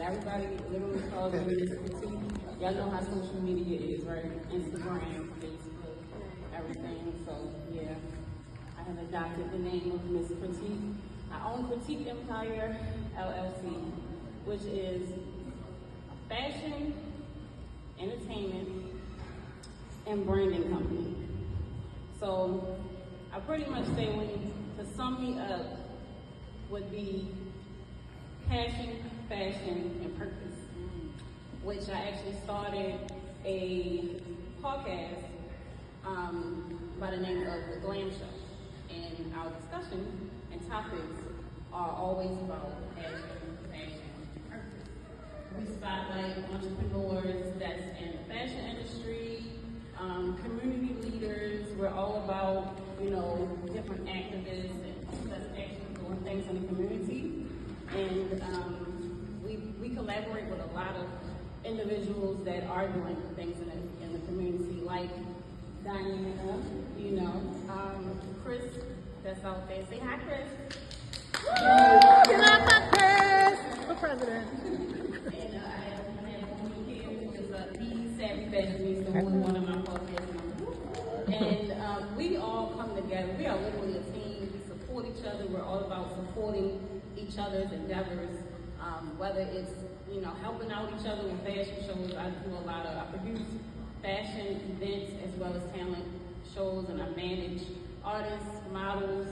everybody literally calls me Miss Petite. Y'all know how social media is, right? Instagram, Facebook, everything. So yeah, I have adopted the name of Miss Petite. I own Petite Empire LLC, which is a fashion, entertainment, and branding company. So I pretty much say, to sum me up, would be passion, fashion, and purpose, which I actually started a podcast by the name of The Glam Show. And our discussion and topics are always about passion, fashion, and purpose. We spotlight entrepreneurs that's in the fashion industry, community leaders. We're all about, different activists and that's actually doing things in the community. And we collaborate with a lot of individuals that are doing things in the community, like Diana, Chris, that's out there. Say hi, Chris. Get up, Chris, for president. And I have one here who is the Savvy Fashionista, who is one of my podcast members. And we all come together. We are literally a team. We support each other. We're all about supporting each other's endeavors, whether it's helping out each other with fashion shows. I produce fashion events as well as talent shows, and I manage artists, models,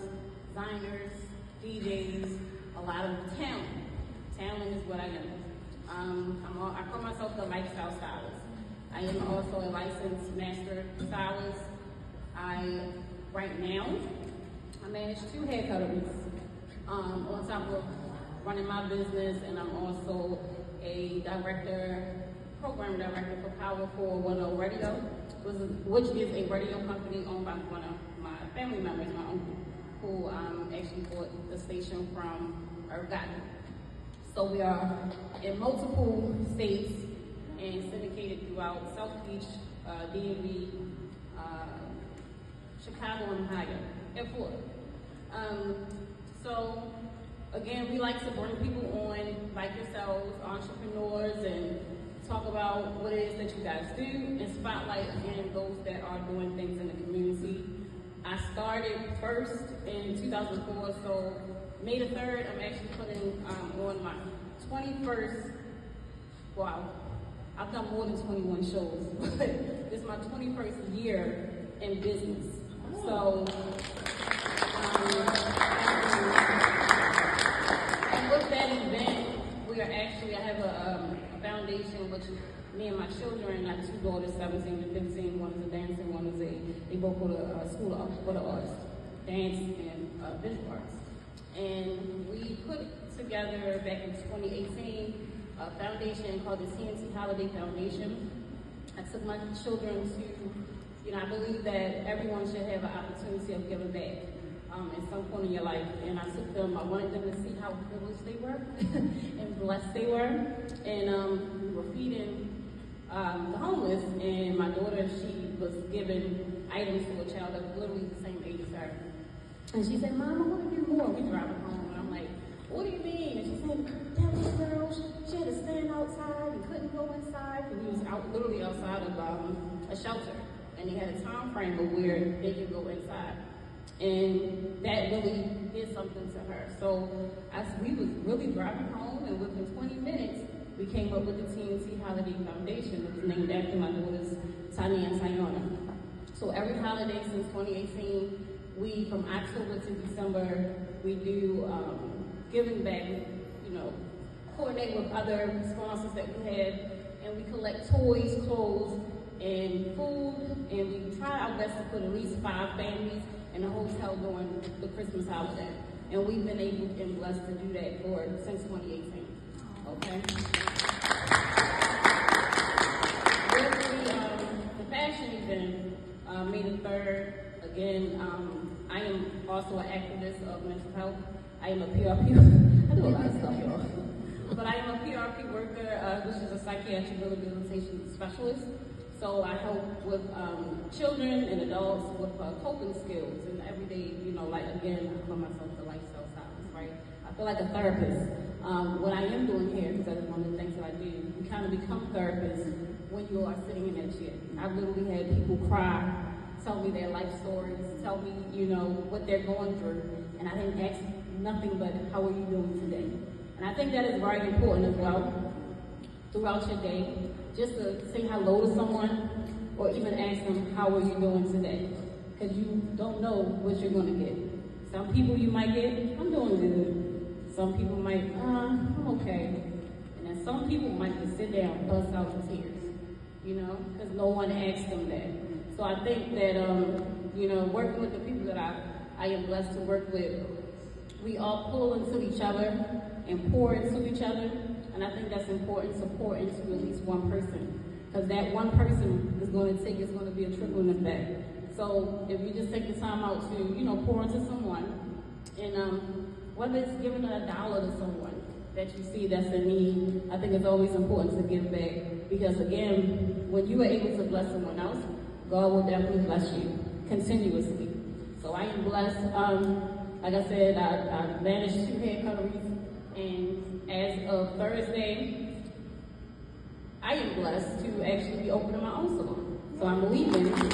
designers, DJs, a lot of talent. Talent is what I am. I call myself the lifestyle stylist. I am also a licensed master stylist. Right now, I manage 2 hair colorists on top of running my business, and I'm also a program director for Power 410 Radio, which is a radio company owned by one of my family members, my uncle, who actually bought the station from Irv Gottlieb. So we are in multiple states and syndicated throughout South Beach, DMV, Chicago, and Ohio, and Florida. So again, we like to bring people on like yourselves, entrepreneurs, and talk about what it is that you guys do, and spotlight again those that are doing things in the community. I started first in 2004, so May the 3rd, I'm actually putting on my 21st, wow, I've done more than 21 shows, but this is my 21st year in business. So, and with that event, I have a foundation, which me and my children, I have 2 daughters, 17 and 15, one is a dancer, one is they both go to school for the arts, dance and visual arts. And we put together back in 2018 a foundation called the TNT Holiday Foundation. I took my children to, I believe that everyone should have an opportunity of giving back at some point in your life. And I took them, I wanted them to see how privileged they were and blessed they were. And we were feeding the homeless, and my daughter, she was giving items to a child that was literally the same age as her. And she said, Mom, I want to do more. We drive her home, and I'm like, what do you mean? And she said, that little girl, she had to stand outside and couldn't go inside, because we was literally outside of a shelter. And they had a time frame of where they could go inside. And that really did something to her. So we was really driving home, and within 20 minutes, we came up with the TNT Holiday Foundation. It was named after my daughters, Tanya and Tayana. So every holiday since 2018, from October to December, we do giving back, coordinate with other sponsors that we have, and we collect toys, clothes, and food, and we try our best to put at least 5 families in a hotel during the Christmas holiday. And we've been able and blessed to do that since 2018. Okay? With the fashion event, May the 3rd, again, I am also an activist of mental health. I am a PRP, I do a lot of stuff, y'all. But I am a PRP worker, which is a psychiatric rehabilitation specialist. So I help with children and adults with coping skills and everyday, again, I call myself the lifestyle stylist, right? I feel like a therapist what I am doing here, because that's one of the things that I do, you kind of become therapists when you are sitting in that chair. I've literally had people cry, tell me their life stories, tell me, what they're going through, and I didn't ask nothing but, how are you doing today? And I think that is very important as well, throughout your day, just to say hello to someone, or even ask them, how are you doing today? Because you don't know what you're going to get. Some people you might get, I'm doing good. Some people might, I'm okay. And then some people might just sit there and bust out in tears, because no one asked them that. So I think that, working with the people that I am blessed to work with, we all pull into each other and pour into each other. And I think that's important to pour into at least one person. Because that one person is going to be a trickling effect. So if you just take the time out to, pour into someone, and whether it's giving $1 to someone that you see that's in need, I think it's always important to give back. Because again, when you are able to bless someone else, God will definitely bless you continuously. So I am blessed. Like I said, I managed 2 hair cutteries, and as of Thursday, I am blessed to actually be opening my own salon. So I'm leaving hair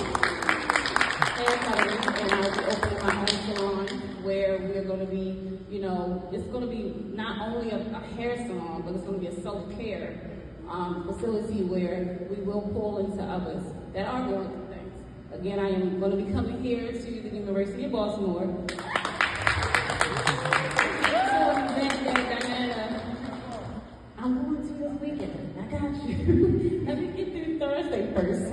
cutteries, and I'll be opening my own salon where we're going to be, it's going to be not only a hair salon, but it's going to be a self-care facility where we will pull into others that are going through things. Again, I am going to be coming here to the University of Baltimore. I'm going to this weekend. I got you. Let me get through Thursday first.